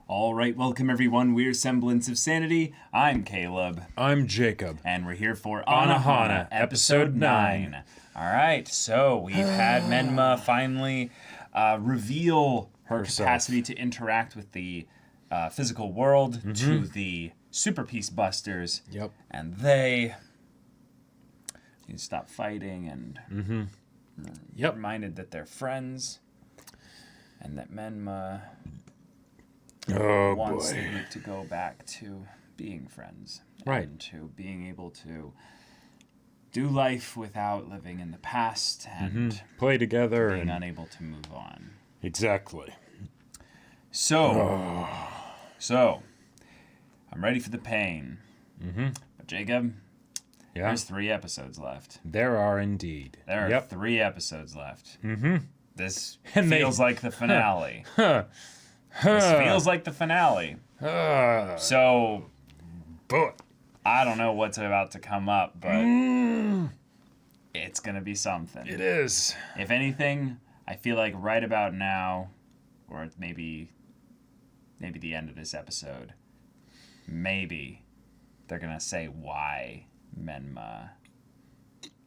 All right, welcome everyone. We're Semblance of Sanity. I'm Caleb. I'm Jacob. And we're here for Anohana, episode 9. All right, so we've had Menma finally reveal her capacity to interact with the physical world to the Super Peace Busters. Yep. And they need to stop fighting and reminded that they're friends and that Menma wants the group to go back to being friends. Right. And to being able to do life without living in the past and play together being and unable to move on. Exactly. So, I'm ready for the pain. But Jacob, there's 3 episodes left. There are indeed. There are 3 episodes left. This And feels like the finale. This feels like the finale. So, I don't know what's about to come up, but it's going to be something. It is. If anything, I feel like right about now, or maybe the end of this episode, maybe they're going to say why Menma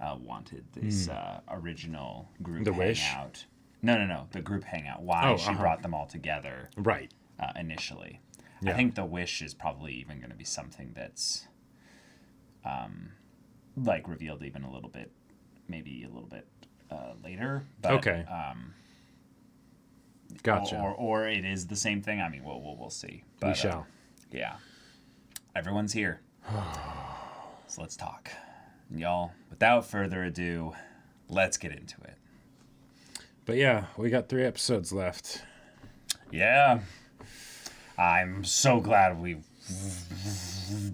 wanted this original group hangout. No, the group hangout. Why she brought them all together. Right. Initially. Yeah. I think the wish is probably even going to be something that's like revealed even a little bit, maybe a little bit later. But, okay. Gotcha. Or it is the same thing. I mean, we'll see. But, we shall. Yeah. Everyone's here. So let's talk. Y'all, without further ado, let's get into it. But yeah, we got 3 episodes left. Yeah. I'm so glad we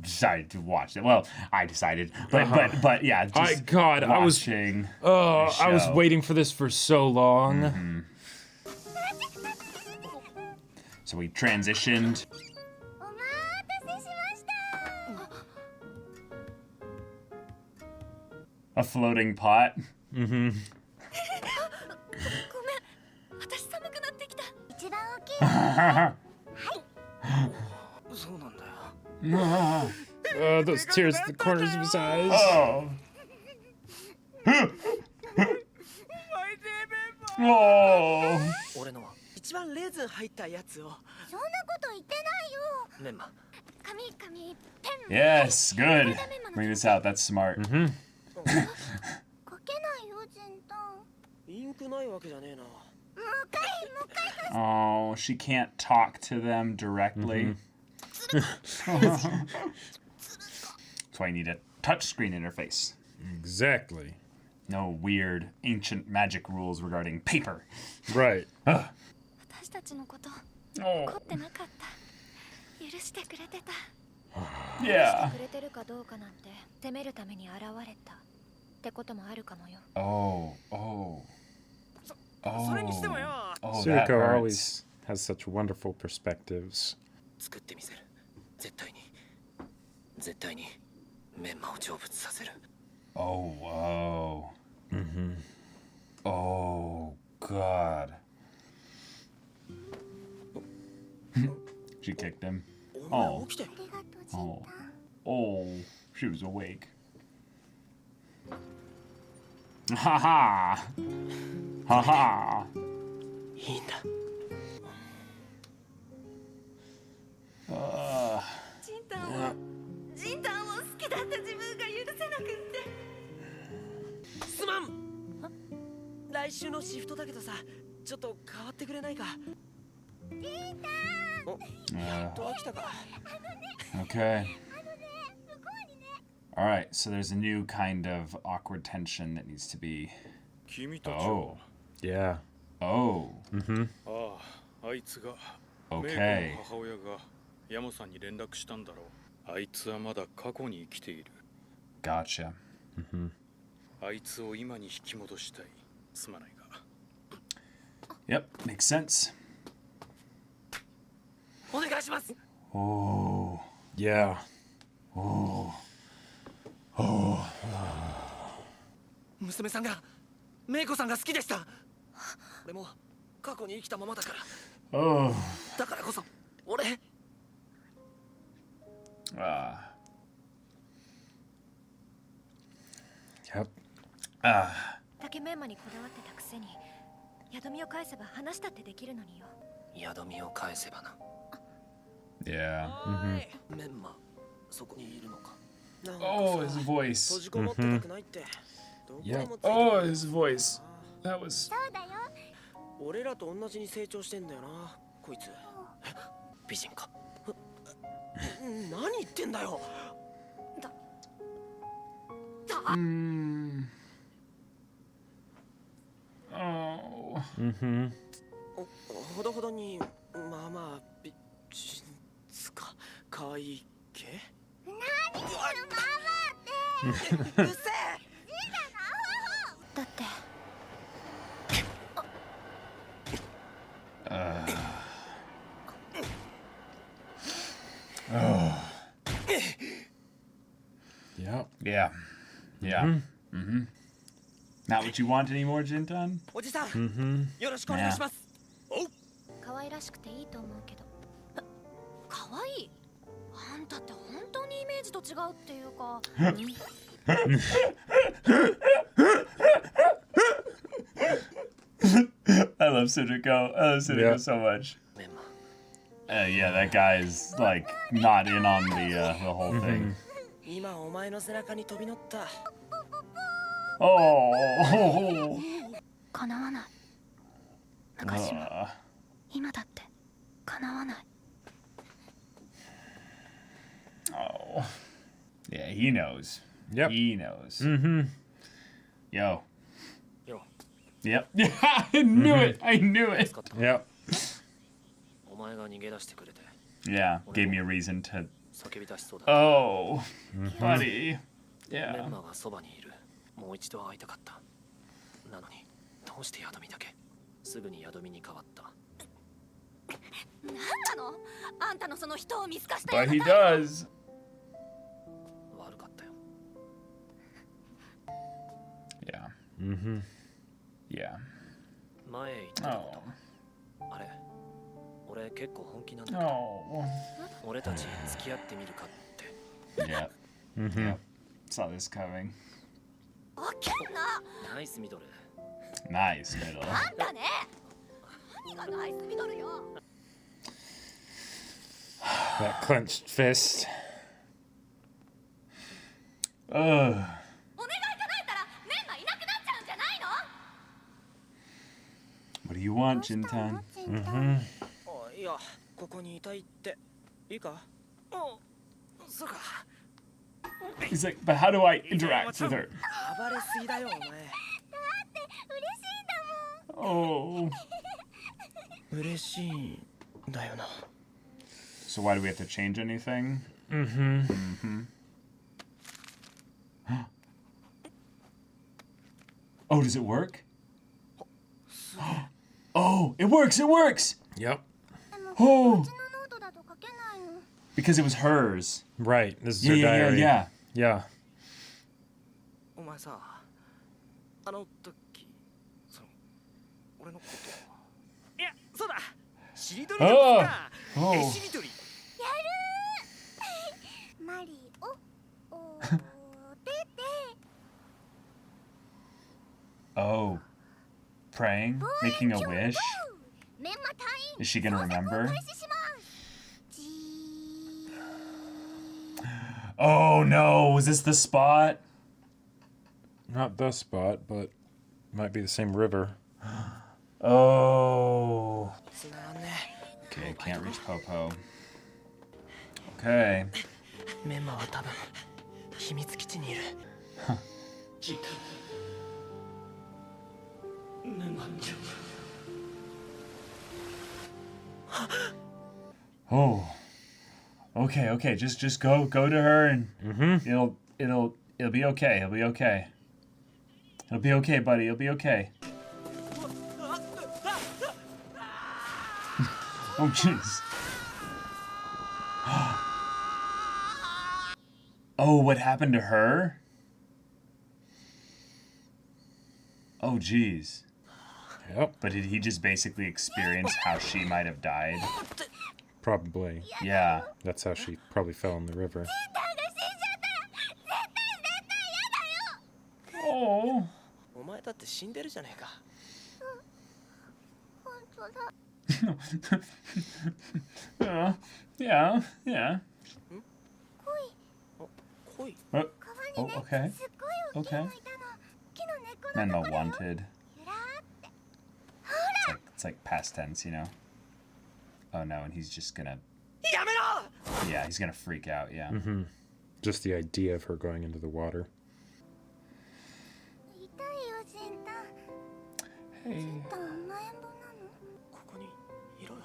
decided to watch it. Well, I decided, but yeah. Just I was waiting for this for so long. So we transitioned. A floating pot. Those tears at the corners of his eyes. Oh. Oh. Yes, good. Bring this out. That's smart. Oh, she can't talk to them directly. That's why you need a touchscreen interface. Exactly. No weird ancient magic rules regarding paper. Right. Oh. Yeah. Suiko always has such wonderful perspectives. Oh, whoa. Oh, God. She kicked him. Oh. Oh, she was awake. Ha ha. Ha ha. Okay. All right, so there's a new kind of awkward tension that needs to be. Oh. Yeah. Oh. Okay. Gotcha. Yep, makes sense. Oh. Yeah. Oh. 娘さんがメイコさんが好きでした。俺も過去に生きたままだから。Oh. だからこそ俺 Yep. 竹メンマにこだわってたくせに宿みを返せば話したってできるのによ。宿みを返せばな。 Yeah. メンマそこにいるのか。 Oh, his voice. 閉じこもってたくないってどこにもついて Oh, his voice. That was. そうだよ。俺らと同じに成長してんだよなこいつ。え美人か。何言ってんだよ。 Oh. ほどほどにまあまあ美人つか可愛い系。何言ってるママってうるせえ。だって Yep. Yeah. Yeah. Not what you want anymore, Jintan? おじさん、よろしくお願いします。おう。可愛らしくていいと思うけど。可愛い。あんたって本当にイメージと違うっていうか。I love Sujiko. I love Sujiko Yeah. so much. メンマ Yeah, that guy is like not in on the whole thing. 今お前の背中に飛び乗った。 Oh. 叶わない。昔も今だって叶わない。 Oh. Yeah, he knows. Yep. He knows. Yo. よ Yep. Yeah, I knew it. I knew it. 使った。 Yep. お前が逃げ出してくれて Yeah, gave me a reason to. 叫び出しそうだ。 Oh, buddy. メ Yeah. ンマがそばにいる。もう一度会いたかった。なのにどうして宿みだけ。すぐに宿みに変わった。 なんなの？あんたのその人を見透かした But よう he な態度。 does. 悪かったよ。 Yeah. Mm-hmm. Yeah. 前言ってたこ Oh. と。あれ俺結構本気なんだけど、 Oh. 俺たち付き合ってみるかって。 Yep. Yep. Saw this coming. わけんな。ナイスミドル。 Nice middle. あんたね。何がナイスミドルよ。 That clenched fist. Ugh. お願い叶えたらメンマいなくなっちゃうんじゃないの？ What do you want, Jintan? あいやここにいたいっていいか。おそうか。 He's like, but how do I interact with her? 暴れすぎだよお前。 Oh. 嬉しいんだよな。 So why do we have to change anything? Oh, does it work? Oh, it works! It works! Yep. Oh, ノートだと書けないの。 because it was hers. Right. This is Yeah, her yeah, diary. yeah, Yeah. お前さあの時その俺のこといやそうだしりとり上手か。 Oh. えしりとり。マリオ、おてて。 Oh. Praying? Making a wish? メンマ隊員。 Is she gonna remember? 開始します。じー。 Oh no, was this the spot? Not the spot, but might be the same river. Oh. つながんね。 Okay, can't reach Popo. Okay. メンマは多分秘密基地にいる。Oh. Okay, okay. Just go to her and it'll be okay. It'll be okay. It'll be okay, buddy. It'll be okay. Oh jeez. Oh, what happened to her? Oh jeez. Yep. But did he just basically experience how she might have died? Probably. Yeah. That's how she probably fell in the river. Oh. お前だって死んでるじゃねえか。本当だ。 Yeah. Yeah. 恋 Oh, 川にね、okay. すっごい大きいのいたの。木の根っこの Menma とこだよ。 wanted. ゆらーって。 It's like past tense, you know? Oh no, and he's just gonna... やめろ Yeah, he's gonna freak out, yeah. Just the idea of her going into the water. 痛いよ、ジンタ。 Hey. ジンタ甘えん坊なの？ここにいろよ。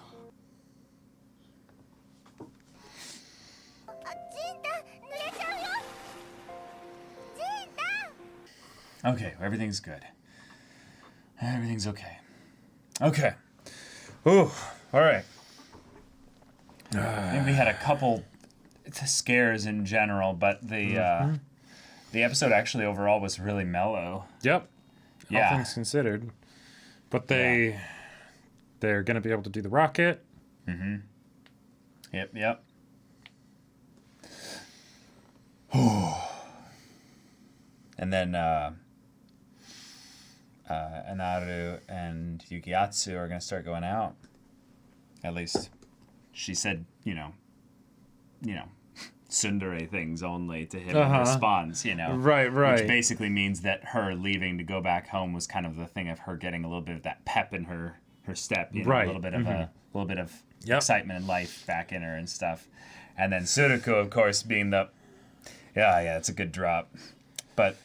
あ、ジンタ、濡れちゃうよ。ジンタ。 Okay, everything's good. Everything's okay. Okay. Ooh, all right. And we had a couple scares in general, but the episode actually overall was really mellow. Yep. All Yeah. things considered. But they're going to be able to do the rocket. Yep. And then Anaru and Yukiatsu are going to start going out. At least she said, tsundere things only to him in response, Right. Which basically means that her leaving to go back home was kind of the thing of her getting a little bit of that pep in her step, Right. a little bit of Yep. excitement and life back in her and stuff. And then Sudoku, of course, being the yeah, it's a good drop. But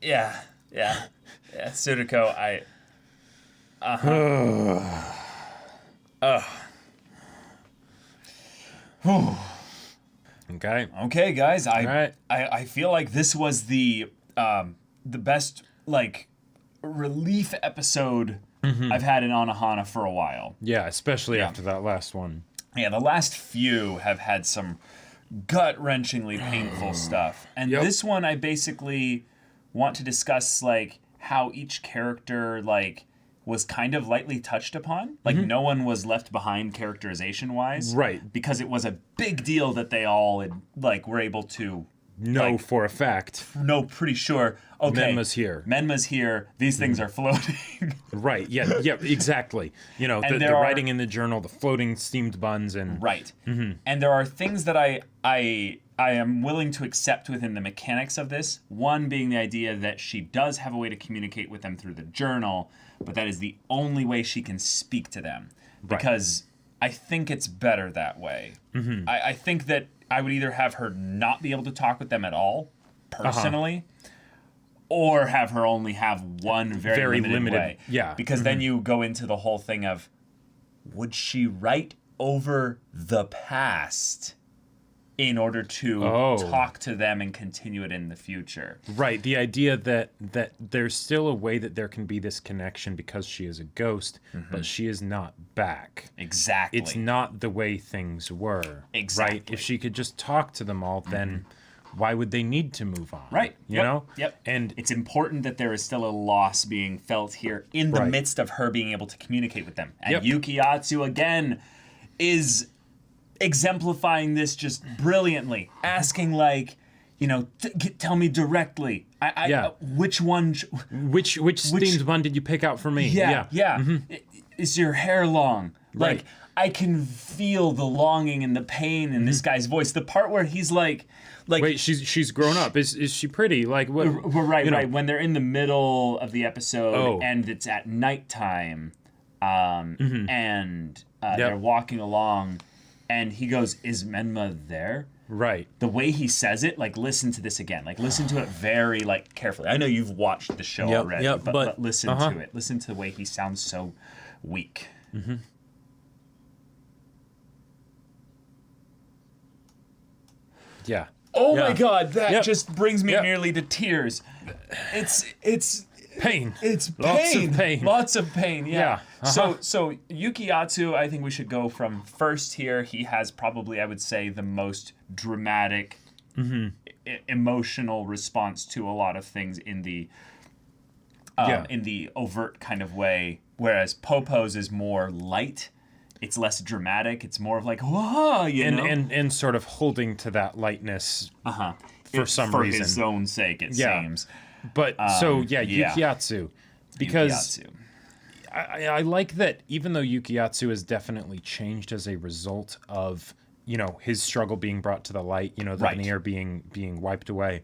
yeah, Sudoku, Okay. Okay, guys, right. I feel like this was the best like relief episode I've had in Anohana for a while. Yeah, especially after that last one. Yeah, the last few have had some gut-wrenchingly painful stuff. And Yep. this one I basically want to discuss like how each character like was kind of lightly touched upon. Like no one was left behind characterization-wise. Right. Because it was a big deal that they all had, like were able to Know for a fact. know pretty sure, okay, Menma's here. These things are floating. Right. Yeah, exactly. The there are- writing in the journal, the floating steamed buns, and Right. And there are things that I am willing to accept within the mechanics of this. One being the idea that she does have a way to communicate with them through the journal, but that is the only way she can speak to them. Right. Because I think it's better that way. I think that I would either have her not be able to talk with them at all, personally, or have her only have one very limited way. Yeah. Because then you go into the whole thing of, would she write over the past in order to talk to them and continue it in the future? Right. The idea that there's still a way that there can be this connection because she is a ghost, but she is not back. Exactly. It's not the way things were. Exactly. Right? If she could just talk to them all, then why would they need to move on? Right. You know? Yep. And it's important that there is still a loss being felt here in the Right. midst of her being able to communicate with them. And Yep. Yukiatsu, again, is exemplifying this just brilliantly, asking like, tell me directly. Which one? which steamed bun did you pick out for me? Yeah. Is your hair long? Right. Like, I can feel the longing and the pain in this guy's voice. The part where he's like, Wait, she's grown up. Is she pretty? Like what? right. When they're in the middle of the episode and it's at nighttime, and they're walking along, and he goes, "Is Menma there?" Right. The way he says it, like, listen to this again. Like, listen to it very, like, carefully. I know you've watched the show already, but listen to it. Listen to the way he sounds so weak. Yeah. Oh my God, that Yep. just brings me Yep. nearly to tears. It's Pain. It's Lots of pain. Lots of pain. Yeah. Yeah. So Yukiatsu, I think we should go from first here. He has probably, I would say, the most dramatic, emotional response to a lot of things in the overt kind of way whereas Popo's is more light. It's less dramatic. It's more of like, whoa, you know? And sort of holding to that lightness for some reason. For his own sake, it seems. But, Yukiatsu. Because I like that even though Yukiatsu has definitely changed as a result of, you know, his struggle being brought to the light, you know, the veneer being wiped away,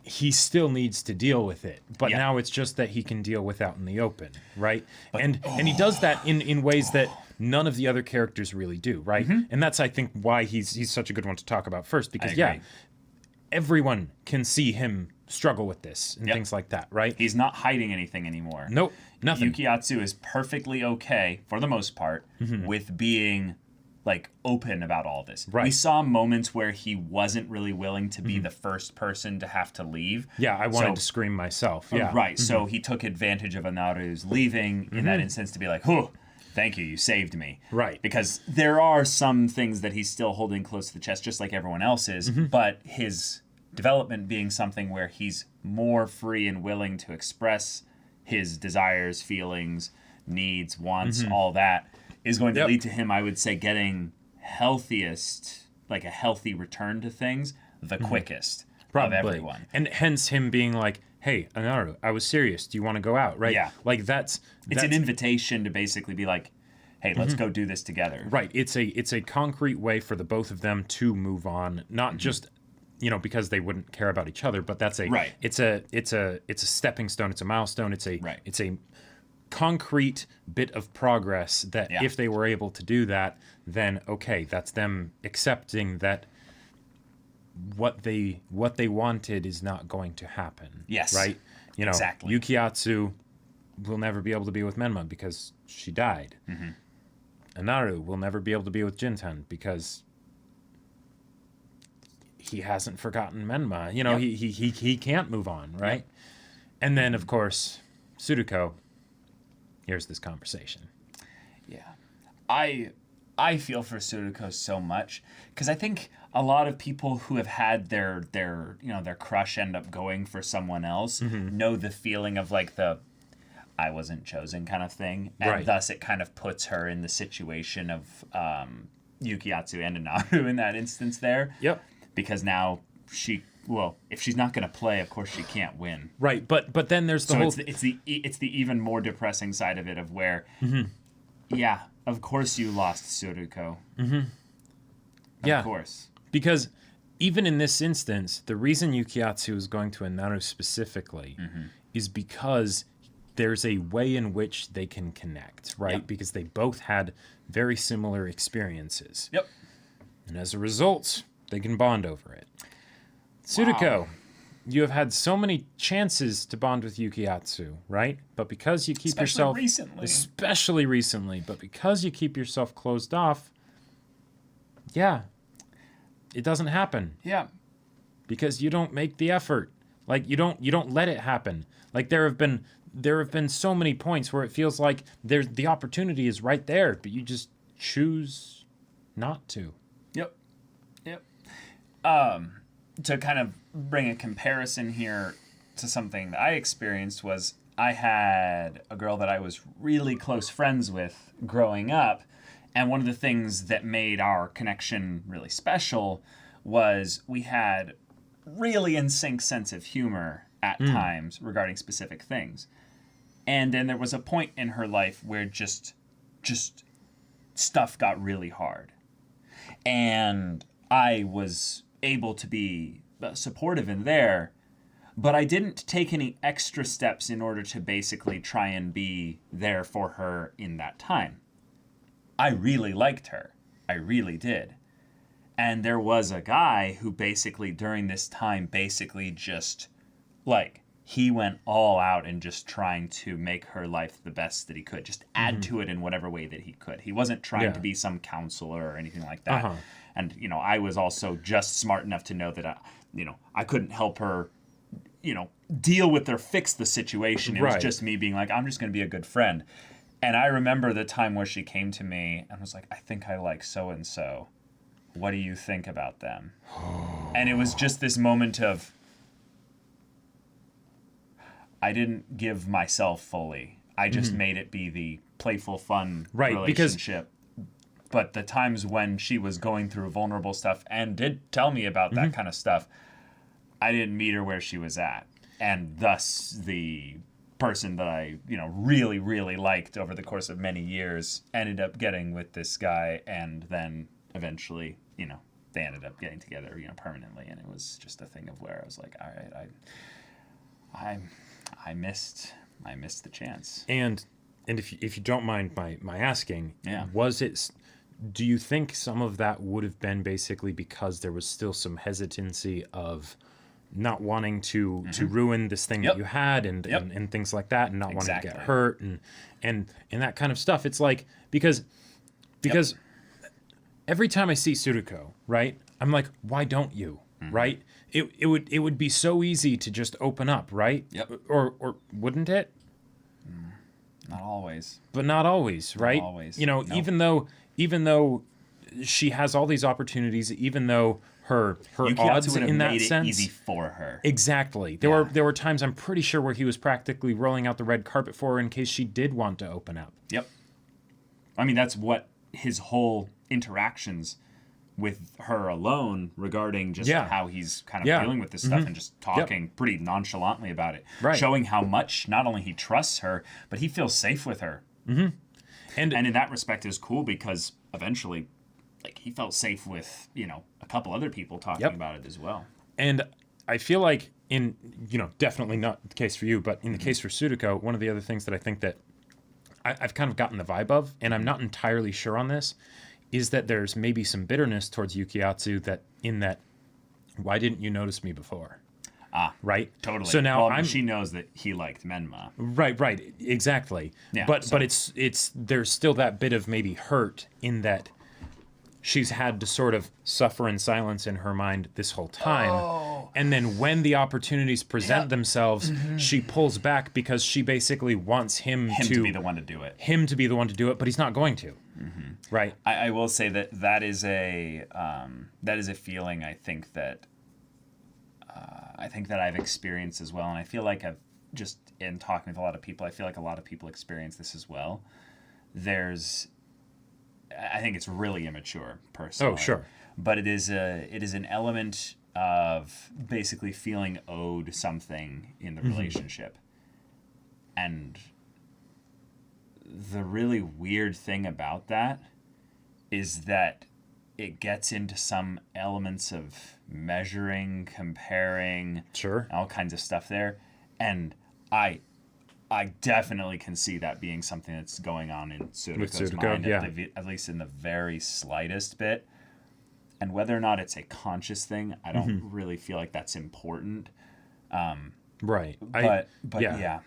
he still needs to deal with it. But now it's just that he can deal with out in the open, right? But, and he does that in ways that none of the other characters really do, right? And that's, I think, why he's such a good one to talk about first. Because, everyone can see him struggle with this and things like that, right? He's not hiding anything anymore. Nope, nothing. Yukiatsu is perfectly okay, for the most part, with being, like, open about all this. Right. We saw moments where he wasn't really willing to be the first person to have to leave. Yeah, I wanted to scream myself. Yeah. Right, so he took advantage of Anaru's leaving in that instance to be like, whew, thank you saved me. Right. Because there are some things that he's still holding close to the chest, just like everyone else is, but his development being something where he's more free and willing to express his desires, feelings, needs, wants, all that, is going to lead to him, I would say, getting a healthy return to things the quickest of everyone. And hence him being like, hey, Anaru, I was serious. Do you want to go out? Right? Yeah. Like that's an invitation to basically be like, hey, let's go do this together. Right. It's a concrete way for the both of them to move on, not just, you know, because they wouldn't care about each other, but that's it's a stepping stone, it's a milestone, it's a concrete bit of progress that if they were able to do that, then okay, that's them accepting that what they wanted is not going to happen. Yes. Right? You know, exactly. Yukiatsu will never be able to be with Menma because she died. Anaru will never be able to be with Jintan because he hasn't forgotten Menma. You know, he can't move on, right? And then, of course, Tsuruko. Here's this conversation. Yeah. I feel for Tsuruko so much because I think a lot of people who have had their crush end up going for someone else know the feeling of like the I wasn't chosen kind of thing. And thus it kind of puts her in the situation of Yukiatsu and Anaru in that instance there. Yep. Because now if she's not going to play, of course she can't win. Right, but then there's the whole... it's the even more depressing side of it of where, yeah, of course you lost Tsuruko. Of course. Because even in this instance, the reason Yukiatsu is going to Anaru specifically is because there's a way in which they can connect, right? Yep. Because they both had very similar experiences. Yep. And as a result, they can bond over it. Tsuruko, you have had so many chances to bond with Yukiatsu, right? But because you keep yourself... Especially recently. But because you keep yourself closed off, it doesn't happen. Yeah. Because you don't make the effort. Like, you don't let it happen. Like, there have been so many points where it feels like the opportunity is right there, but you just choose not to. Yep. To kind of bring a comparison here to something that I experienced was I had a girl that I was really close friends with growing up, and one of the things that made our connection really special was we had really in sync sense of humor at times regarding specific things. And then there was a point in her life where just stuff got really hard. And I was able to be supportive in there, but I didn't take any extra steps in order to basically try and be there for her in that time. I really liked her. I really did. And there was a guy who basically during this time just like he went all out in just trying to make her life the best that he could, just add to it in whatever way that he could. He wasn't trying to be some counselor or anything like that. And, you know, I was also just smart enough to know that, I couldn't help her, deal with or fix the situation. It was just me being like, I'm just going to be a good friend. And I remember the time where she came to me and was like, I think I like so-and-so. What do you think about them? And it was just this moment of, I didn't give myself fully. I just made it be the playful, fun Right, relationship. But the times when she was going through vulnerable stuff and did tell me about that kind of stuff, I didn't meet her where she was at. And thus the person that I, really, really liked over the course of many years ended up getting with this guy, and then eventually, they ended up getting together, permanently. And it was just a thing of where I was like, all right, I missed the chance. And if you don't mind my asking, Yeah. Do you think some of that would have been basically because there was still some hesitancy of not wanting to ruin this thing that you had and things like that, and not wanting to get hurt and that kind of stuff? It's like because every time I see Tsuruko, right, I'm like, why don't you? Right? It would be so easy to just open up, right? Yep. Or wouldn't it? Not always. But not always, right? Not always. Nope. even though she has all these opportunities, even though her odds in that sense, it easy for her. Exactly. There were times, I'm pretty sure, where he was practically rolling out the red carpet for her in case she did want to open up. Yep. I mean, that's what his whole interactions with her alone regarding just how he's kind of dealing with this stuff and just talking pretty nonchalantly about it. Right. Showing how much not only he trusts her, but he feels safe with her. Mm-hmm. And in that respect is cool because eventually, like, he felt safe with, a couple other people talking about it as well. And I feel like in, definitely not the case for you, but in the case for Tsuruko, one of the other things that I think that I've kind of gotten the vibe of, and I'm not entirely sure on this, is that there's maybe some bitterness towards Yukiatsu that why didn't you notice me before? Right? Totally. So now she knows that he liked Menma. Right, exactly. Yeah, but it's there's still that bit of maybe hurt in that she's had to sort of suffer in silence in her mind this whole time. Oh. And then when the opportunities present themselves, she pulls back because she basically wants him to be the one to do it. Him to be the one to do it, but he's not going to. Mm-hmm. Right. I will say that is a feeling I think that I've experienced as well, and I feel like I've just in talking with a lot of people, I feel like a lot of people experience this as well. I think it's really immature, personally. Oh, sure. But it is an element of basically feeling owed something in the relationship. And the really weird thing about that is that it gets into some elements of measuring, comparing, all kinds of stuff there. And I definitely can see that being something that's going on in Tsuruko's mind, at least in the very slightest bit. And whether or not it's a conscious thing, I don't really feel like that's important. Right. But yeah.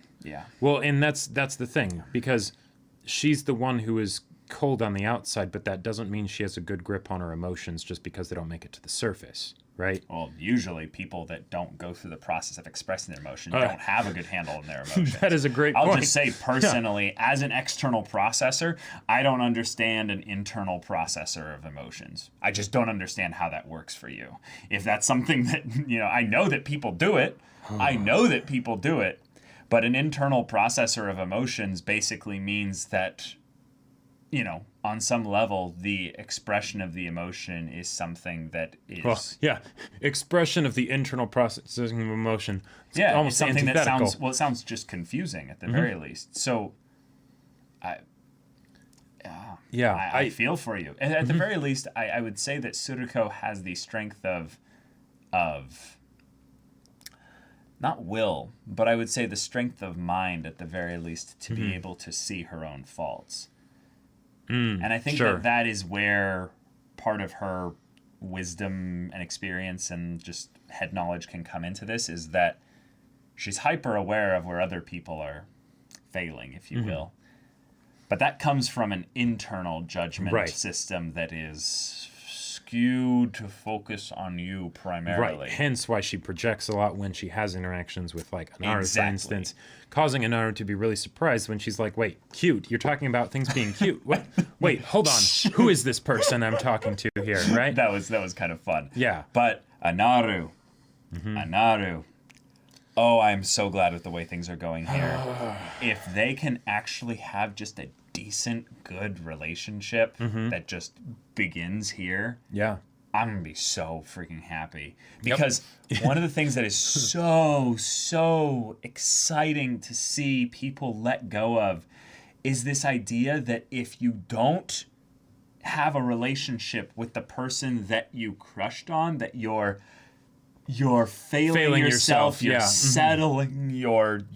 Well, and that's the thing, because she's the one who is cold on the outside, but that doesn't mean she has a good grip on her emotions just because they don't make it to the surface, right? Well, usually people that don't go through the process of expressing their emotion don't have a good handle on their emotions. That is a great point. I'll just say personally, as an external processor, I don't understand an internal processor of emotions. I just don't understand how that works for you. If that's something that, I know that people do it. But an internal processor of emotions basically means that, on some level, the expression of the emotion is something that is... expression of the internal processing of emotion. It's almost something that antithetical. sounds... Well, it sounds just confusing at the very least. So, I feel for you. At the very least, I would say that Tsuruko has the strength of not will, but I would say the strength of mind at the very least to be able to see her own faults. And I think that is where part of her wisdom and experience and just head knowledge can come into this, is that she's hyper aware of where other people are failing, if you will. But that comes from an internal judgment system that is skewed to focus on you primarily. Right. Hence why she projects a lot when she has interactions with, like, Anaru, for instance, causing Anaru to be really surprised when she's like, wait, cute? You're talking about things being cute? Wait, hold on. Who is this person I'm talking to here, right? That was kind of fun. Yeah. But Anaru. Oh, I'm so glad with the way things are going here. If they can actually have just a decent, good relationship that just begins here, Yeah. I'm going to be so freaking happy. Because one of the things that is so exciting to see people let go of is this idea that if you don't have a relationship with the person that you crushed on, that you're failing yourself, you're settling, you're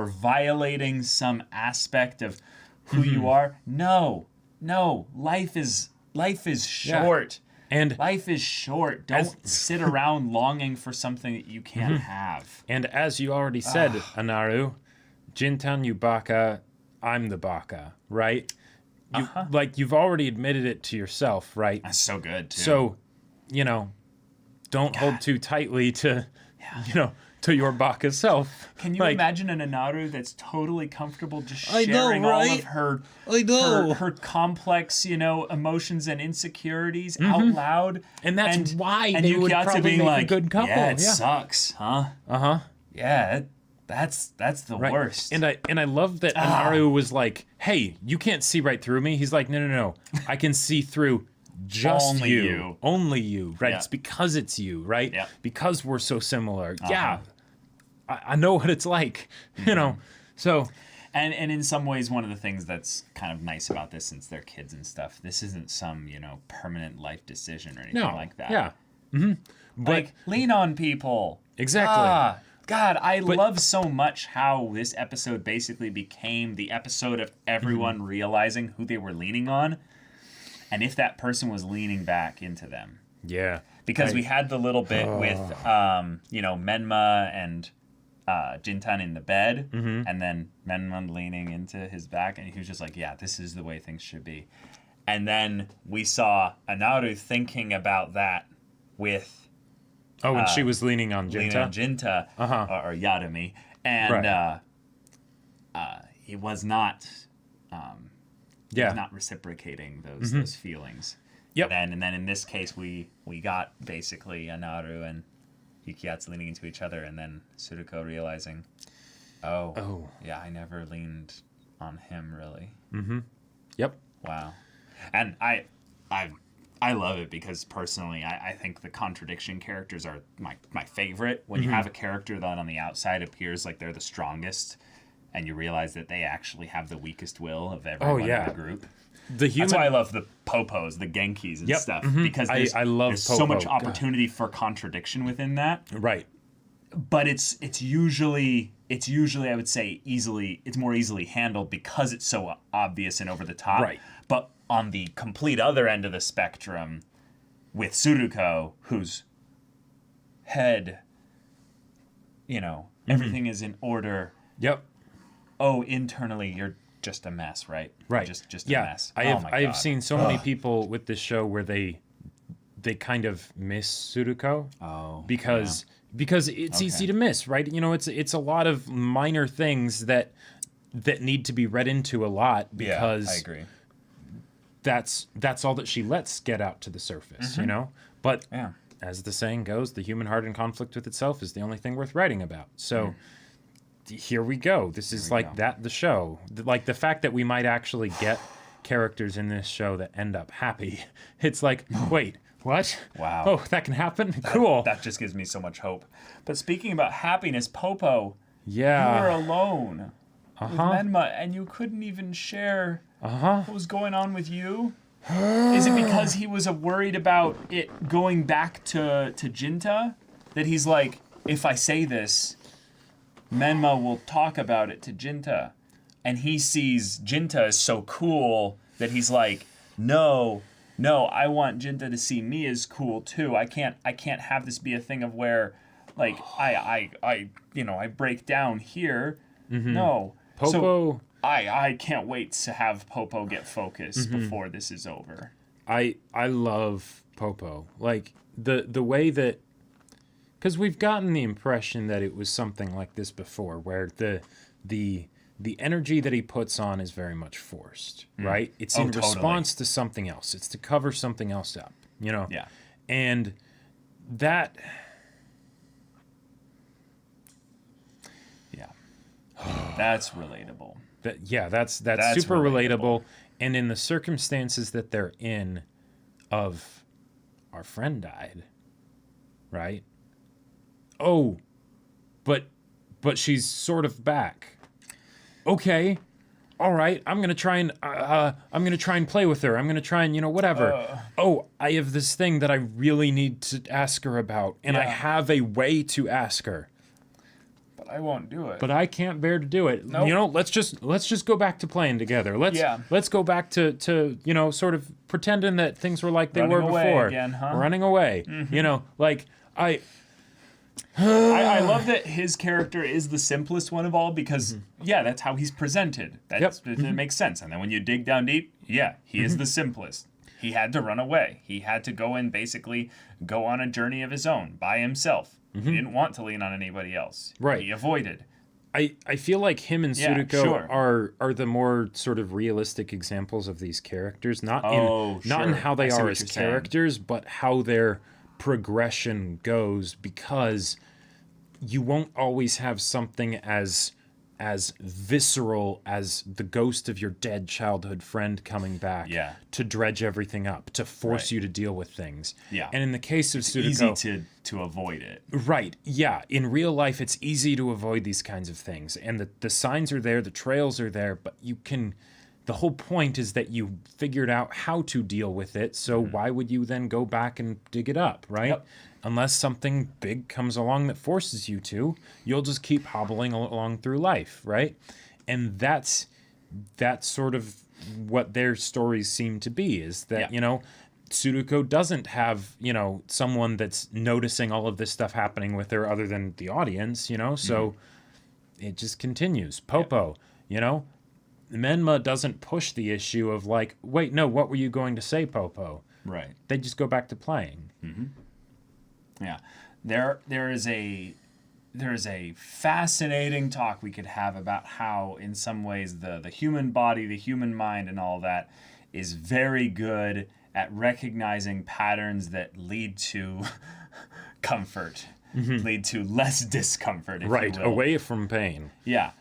violating some aspect of who you are. No, life is short. And life is short. Don't sit around longing for something that you can't have. And as you already said, Anaru, Jintan, you baka, I'm the baka, right? Like, you've already admitted it to yourself, right? That's so good, too. So, don't hold too tightly to, to your baka self. Can you imagine an Anaru that's totally comfortable just sharing all of her complex, emotions and insecurities out loud? And that's why they would probably make a good couple. Yeah, it sucks, huh? Yeah, that's the worst. And I love that Anaru was like, "Hey, you can't see right through me." He's like, "No. I can see through just Only you. Only you, right? Yeah. It's because it's you, right? Yeah. Because we're so similar. Yeah. I know what it's like, So and in some ways, one of the things that's kind of nice about this, since they're kids and stuff, this isn't some, permanent life decision or anything like that. Yeah. But lean on people. Exactly. God, I love so much how this episode basically became the episode of everyone realizing who they were leaning on, and if that person was leaning back into them. Yeah. Because we had the little bit with, Menma and Jintan in the bed, and then Menma leaning into his back, and he was just like, yeah, this is the way things should be. And then we saw Anaru thinking about that with... Oh, and she was leaning on Jinta? Or Yadami. And he was not... not reciprocating those feelings. Yep. And then in this case, we got basically Anaru and Yukiyatsu leaning into each other, and then Tsuruko realizing, yeah, I never leaned on him really. Yep. Wow. And I love it because personally, I think the contradiction characters are my favorite. When you have a character that on the outside appears like they're the strongest, and you realize that they actually have the weakest will of everyone in the group. That's why I love the Popos, the Genkis and stuff. Because I love there's Popo. so much opportunity for contradiction within that. Right. But it's usually I would say it's more easily handled because it's so obvious and over the top. Right. But on the complete other end of the spectrum, with Tsuruko, whose head, everything is in order. Yep. Oh, internally you're just a mess, right? Right. Just a mess. I have seen so many people with this show where they kind of miss Tsuruko. Oh. Because it's easy to miss, right? It's a lot of minor things that need to be read into a lot because I agree. That's all that she lets get out to the surface, But as the saying goes, the human heart in conflict with itself is the only thing worth writing about. So here we go. This is the show. Like the fact that we might actually get characters in this show that end up happy. It's like, wait, what? Wow. Oh, that can happen? Cool. That just gives me so much hope. But speaking about happiness, Popo, you were alone with Menma, and you couldn't even share what was going on with you? Is it because he was worried about it going back to Jinta? That he's like, if I say this, Menma will talk about it to Jinta. And he sees Jinta as so cool that he's like, no, I want Jinta to see me as cool too. I can't have this be a thing of where like I break down here. No. Popo. So I can't wait to have Popo get focused before this is over. I love Popo. Like the way that, because we've gotten the impression that it was something like this before, where the energy that he puts on is very much forced, right? It's in response to something else. It's to cover something else up, Yeah. And that That's relatable. That's super relatable. And in the circumstances that they're in, of our friend died, right? Oh, but she's sort of back. Okay. All right, I'm gonna try and play with her. I'm gonna try and whatever. I have this thing that I really need to ask her about, and I have a way to ask her. But I won't do it. But I can't bear to do it. Nope. Let's just go back to playing together. Let's go back to sort of pretending that things were like they were before. Again, huh? Running away. I love that his character is the simplest one of all because, that's how he's presented. It makes sense. And then when you dig down deep, he is the simplest. He had to run away. He had to go and basically go on a journey of his own by himself. He didn't want to lean on anybody else. Right. He avoided. I feel like him and Tsuruko are the more sort of realistic examples of these characters. Not in how they are as characters, but how their progression goes, because you won't always have something as visceral as the ghost of your dead childhood friend coming back to dredge everything up, to force you to deal with things. Yeah. And in the case of Tsuruko, easy to avoid it. Right. Yeah. In real life, it's easy to avoid these kinds of things. And the signs are there, the trails are there, but the whole point is that you figured out how to deal with it, so why would you then go back and dig it up, right? Yep. Unless something big comes along that forces you to, you'll just keep hobbling along through life, right? And that's sort of what their stories seem to be, is that, Tsuruko doesn't have, someone that's noticing all of this stuff happening with her other than the audience, so it just continues. Popo, Menma doesn't push the issue of like, wait, no, what were you going to say, Popo? Right. They just go back to playing. Mm-hmm. Yeah. There is a fascinating talk we could have about how, in some ways, the human body, the human mind, and all that is very good at recognizing patterns that lead to comfort, lead to less discomfort, if you will. Away from pain. Yeah.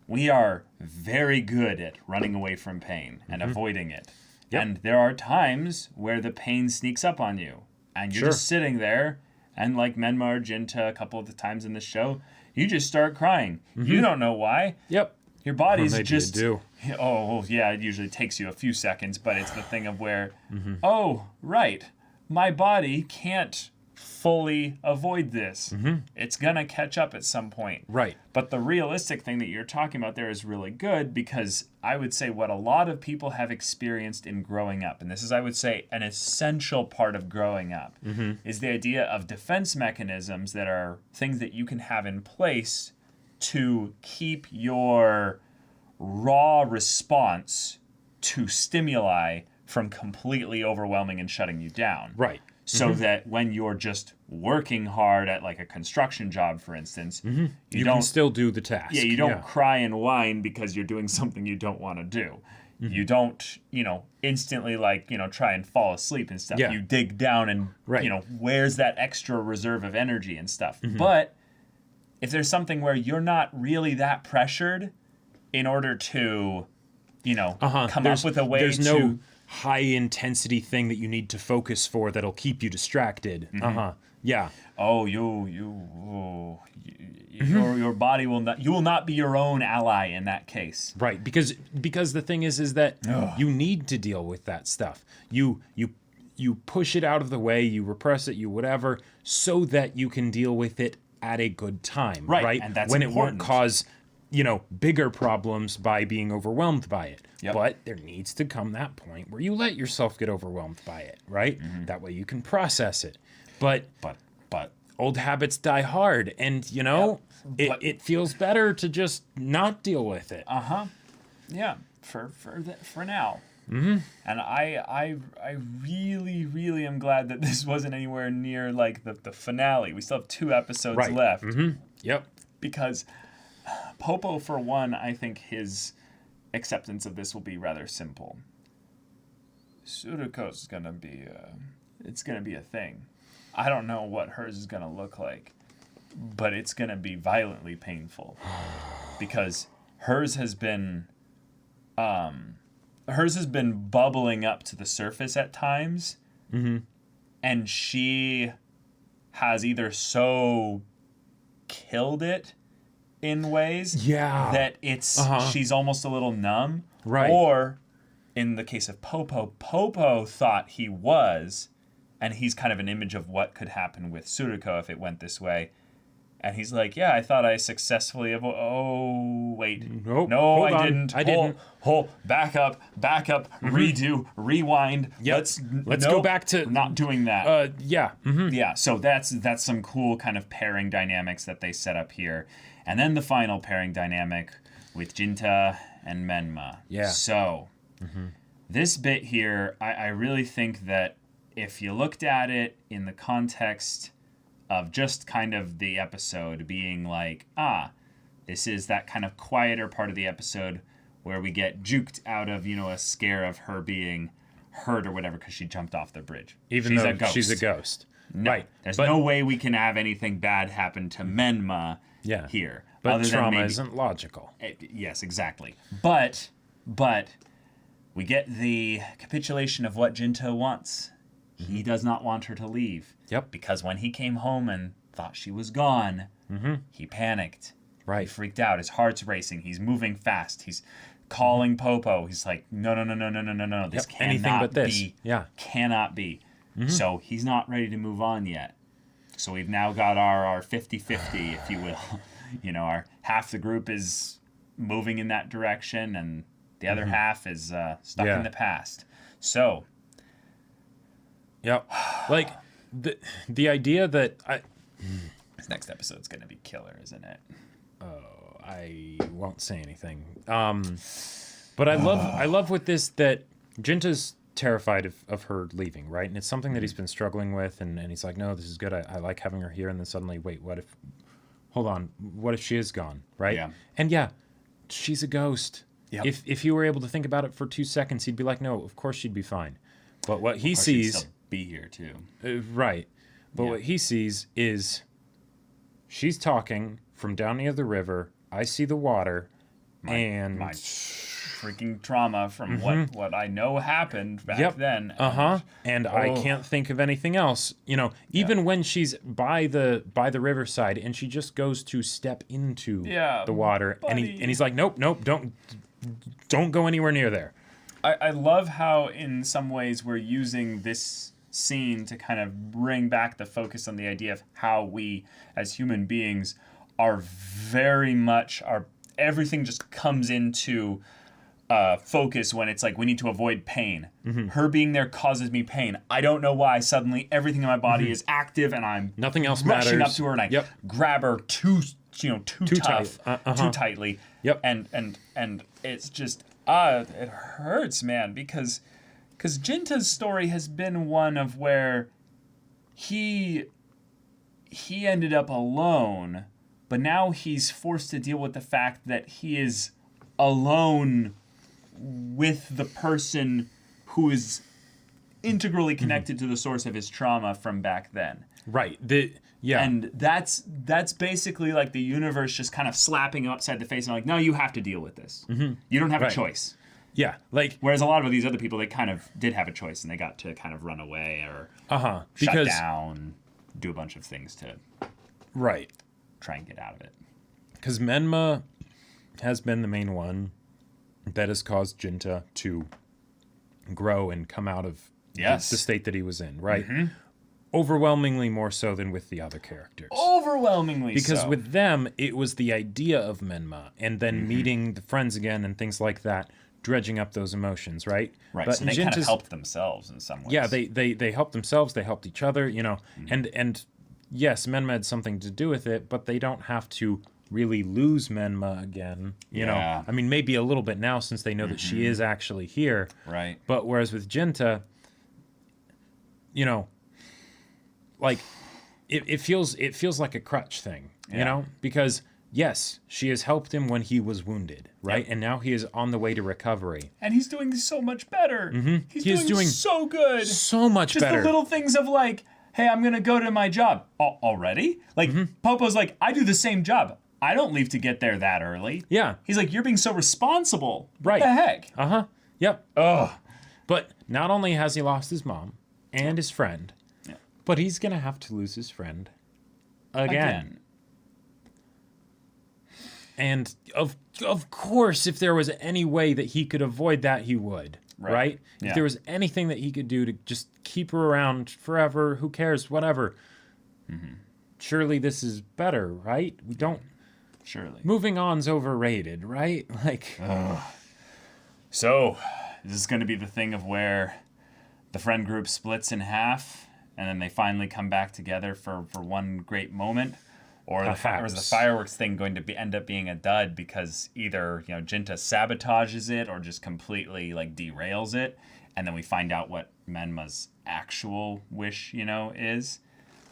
We are very good at running away from pain and avoiding it. Yep. And there are times where the pain sneaks up on you. And you're just sitting there, and like Menma or Jinta a couple of the times in the show, you just start crying. You don't know why. Yep. Your body's just... You do. Oh, yeah, it usually takes you a few seconds, but it's the thing of where, oh, right, my body can't fully avoid this. It's gonna catch up at some point. Right. But the realistic thing that you're talking about there is really good, because I would say what a lot of people have experienced in growing up, and this is, I would say, an essential part of growing up, is the idea of defense mechanisms that are things that you can have in place to keep your raw response to stimuli from completely overwhelming and shutting you down. Right. So that when you're just working hard at like a construction job, for instance, you can still do the task. Yeah, you don't cry and whine because you're doing something you don't want to do. You don't, instantly try and fall asleep and stuff. Yeah. You dig down and, where's that extra reserve of energy and stuff. But if there's something where you're not really that pressured in order to, come up with a way there's to... no high intensity thing that you need to focus for that'll keep you distracted. Yeah. Oh, your body will not. You will not be your own ally in that case. Right, because the thing is that you need to deal with that stuff. You push it out of the way, you repress it, you whatever, so that you can deal with it at a good time. Right. And that's when important. It won't cause bigger problems by being overwhelmed by it. Yep. But there needs to come that point where you let yourself get overwhelmed by it, right? That way you can process it. But old habits die hard, and it feels better to just not deal with it. Yeah, for now. And I really, really am glad that this wasn't anywhere near like the finale. We still have 2 episodes left. Yep. Because Popo, for one, I think his acceptance of this will be rather simple. Tsuruko's gonna be a thing. I don't know what hers is gonna look like, but it's gonna be violently painful. because hers has been bubbling up to the surface at times, and she has either so killed it in ways that it's she's almost a little numb, right? Or in the case of Popo thought he was, and he's kind of an image of what could happen with Tsuruko if it went this way. And he's like, yeah, I thought I successfully oh, wait. Nope. No, Hold I on. didn't. I didn't. Back up, redo, rewind. Yep. Let's go back to... Not doing that. Yeah. Yeah, so that's some cool kind of pairing dynamics that they set up here. And then the final pairing dynamic with Jinta and Menma. Yeah. So, this bit here, I really think that if you looked at it in the context of just kind of the episode being like, this is that kind of quieter part of the episode where we get juked out of, a scare of her being hurt or whatever because she jumped off the bridge. Even though she's a ghost. No, right. There's no way we can have anything bad happen to Menma here. But trauma isn't logical. Yes, exactly. But we get the capitulation of what Jinta wants. He does not want her to leave. Yep. Because when he came home and thought she was gone, he panicked. Right. He freaked out. His heart's racing. He's moving fast. He's calling Popo. He's like, no. This cannot anything but this. be. Yeah. Cannot be. So he's not ready to move on yet. So we've now got our 50-50, if you will. Our half the group is moving in that direction, and the other half is stuck in the past. So... Yep. Like, the idea that... This next episode's going to be killer, isn't it? Oh, I won't say anything. But I love with this that Jinta's terrified of her leaving, right? And it's something that he's been struggling with, and he's like, no, this is good. I like having her here. And then suddenly, wait, hold on. What if she is gone, right? Yeah. And yeah, she's a ghost. Yep. If he were able to think about it for 2 seconds, he'd be like, no, of course she'd be fine. But what he sees... She'd still be here, too. Right. But what he sees is she's talking from down near the river. I see the water, and... My freaking trauma from what I know happened back then. And I can't think of anything else. Even when she's by the riverside and she just goes to step into the water, and he's like, nope, don't go anywhere near there. I love how in some ways we're using this scene to kind of bring back the focus on the idea of how we as human beings are very much everything just comes into focus when it's like we need to avoid pain. Her being there causes me pain. I don't know why suddenly everything in my body is active and I'm nothing else rushing matters. up to her and I grab her too tough, too tightly. And it's just it hurts, man, because Jinta's story has been one of where he ended up alone, but now he's forced to deal with the fact that he is alone with the person who is integrally connected to the source of his trauma from back then. Right. And that's basically like the universe just kind of slapping him upside the face and like, no, you have to deal with this. You don't have a choice. Yeah, like... Whereas a lot of these other people, they kind of did have a choice, and they got to kind of run away or shut down, do a bunch of things to try and get out of it. Because Menma has been the main one that has caused Jinta to grow and come out of the state that he was in, right? Overwhelmingly more so than with the other characters. Overwhelmingly because so. With them, it was the idea of Menma, and then meeting the friends again and things like that, dredging up those emotions, right? Right, but so they kind of helped themselves in some ways. Yeah, they helped themselves, they helped each other, and yes, Menma had something to do with it, but they don't have to really lose Menma again, you know? I mean, maybe a little bit now since they know that she is actually here. Right. But whereas with Jinta, like, it feels like a crutch thing, you know? Because... yes, she has helped him when he was wounded, right? And now he is on the way to recovery. And he's doing so much better. He's doing so good. So much just better. Just the little things of like, hey, I'm going to go to my job. Already? Like, Popo's like, I do the same job. I don't leave to get there that early. Yeah. He's like, you're being so responsible. Right. What the heck? Uh-huh. Yep. Ugh. But not only has he lost his mom and his friend, but he's going to have to lose his friend again. And of course, if there was any way that he could avoid that, he would. Right? If there was anything that he could do to just keep her around forever, who cares, whatever. Surely this is better, right? We don't... Surely. Moving on's overrated, right? Like... So, is this going to be the thing of where the friend group splits in half, and then they finally come back together for one great moment? Or is the fireworks thing going to end up being a dud because either, Jinta sabotages it or just completely, derails it, and then we find out what Menma's actual wish, is,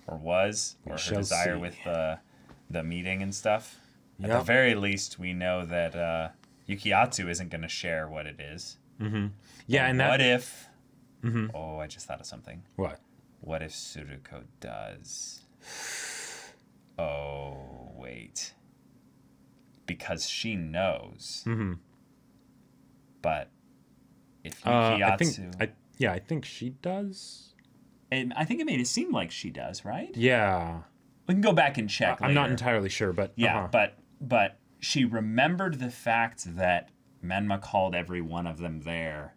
or was, or her desire with the meeting and stuff. At the very least, we know that Yukiatsu isn't going to share what it is. Mm-hmm. Yeah, and what if... Mm-hmm. Oh, I just thought of something. What? What if Suruko does... Oh, wait. Because she knows. Mm-hmm. But if Yukiatsu... I think she does. And I think it made it seem like she does, right? Yeah. We can go back and check later. I'm not entirely sure, but... Yeah, but she remembered the fact that Menma called every one of them there.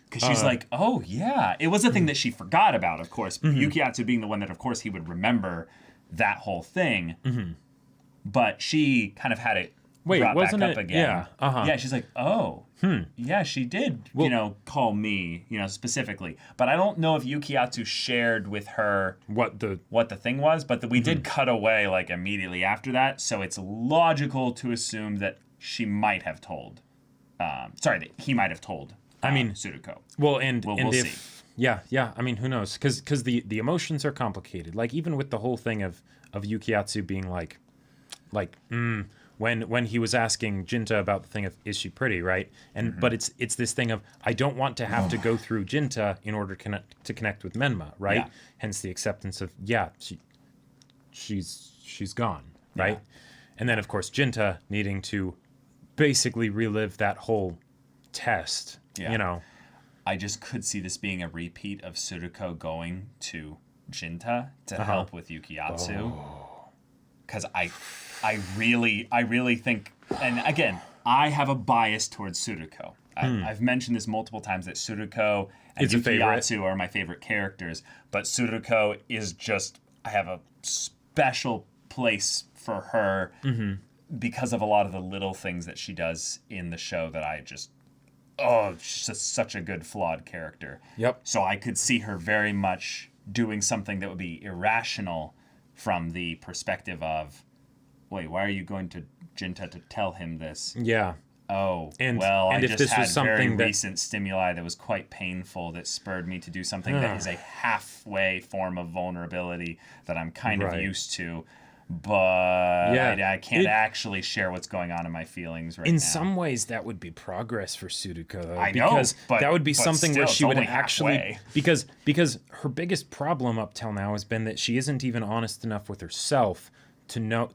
Because she's like, oh, yeah. It was a thing that she forgot about, of course. Yukiatsu being the one that, of course, he would remember that whole thing. But she kind of had it brought back up again. Yeah. Yeah, she's like, oh, yeah, she did, call me, specifically. But I don't know if Yukiatsu shared with her what the thing was, but we did cut away, immediately after that. So it's logical to assume that she might have told, that he might have told Suruko. Well, and we'll if... see. Yeah. I mean, who knows? Because the emotions are complicated. Even with the whole thing of Yukiatsu being when he was asking Jinta about the thing of, is she pretty, right? And but it's this thing of, I don't want to have to go through Jinta in order to connect with Menma, right? Yeah. Hence the acceptance of, she's gone, right? Yeah. And then of course Jinta needing to basically relive that whole test, I just could see this being a repeat of Suruko going to Jinta to help with Yukiatsu. Because I really think, and again, I have a bias towards Suruko. I've mentioned this multiple times that Suruko and Yukiatsu are my favorite characters, but Suruko is just, I have a special place for her because of a lot of the little things that she does in the show that I just... Oh, she's just such a good, flawed character. Yep. So I could see her very much doing something that would be irrational from the perspective of, wait, why are you going to Jinta to tell him this? Yeah. Oh, and I if just this had was something very recent stimuli that was quite painful that spurred me to do something that is a halfway form of vulnerability that I'm kind of used to. But I can't actually share what's going on in my feelings right now. In some ways, that would be progress for Suruko, though. I know, but that would be something still, where she would only actually... halfway. Because her biggest problem up till now has been that she isn't even honest enough with herself to know...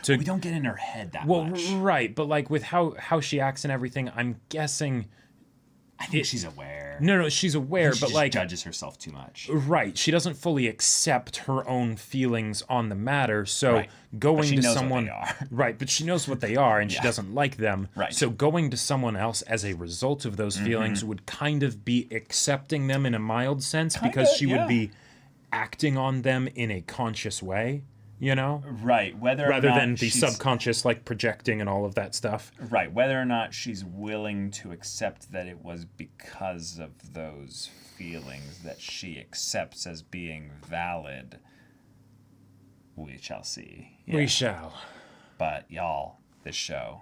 We don't get in her head that much. Well, right, but with how she acts and everything, I'm guessing... I think she's aware. No, she's aware, she but just judges herself too much. Right, she doesn't fully accept her own feelings on the matter. So going to someone, right, but she knows what they are, and she doesn't like them. Right. So going to someone else as a result of those feelings would kind of be accepting them in a mild sense, because she would be acting on them in a conscious way. Right, rather than the subconscious projecting and all of that stuff. Right, whether or not she's willing to accept that it was because of those feelings that she accepts as being valid, we shall see. Yeah. We shall. But y'all, this show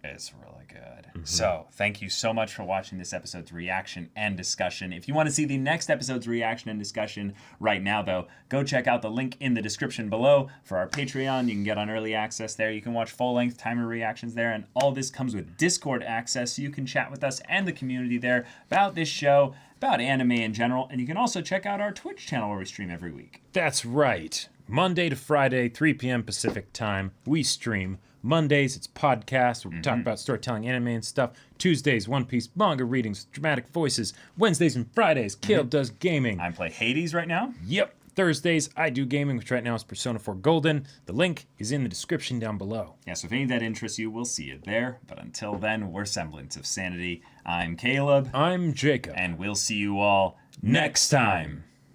is really good. So thank you so much for watching this episode's reaction and discussion. If you want to see the next episode's reaction and discussion right now, though, go check out the link in the description below for our Patreon. You can get on early access there. You can watch full-length timer reactions there, and all this comes with Discord access, so you can chat with us and the community there about this show, about anime in general, and you can also check out our Twitch channel where we stream every week. That's right. Monday to Friday, 3 p.m. Pacific time, we stream. Mondays, it's podcast where we talk about storytelling, anime, and stuff. Tuesdays, One Piece manga readings, dramatic voices. Wednesdays and Fridays, Caleb does gaming. I play Hades right now. Yep. Thursdays, I do gaming, which right now is Persona 4 Golden. The link is in the description down below. Yeah, so if any of that interests you, we'll see it there. But until then, we're Semblance of Sanity. I'm Caleb. I'm Jacob. And we'll see you all next time.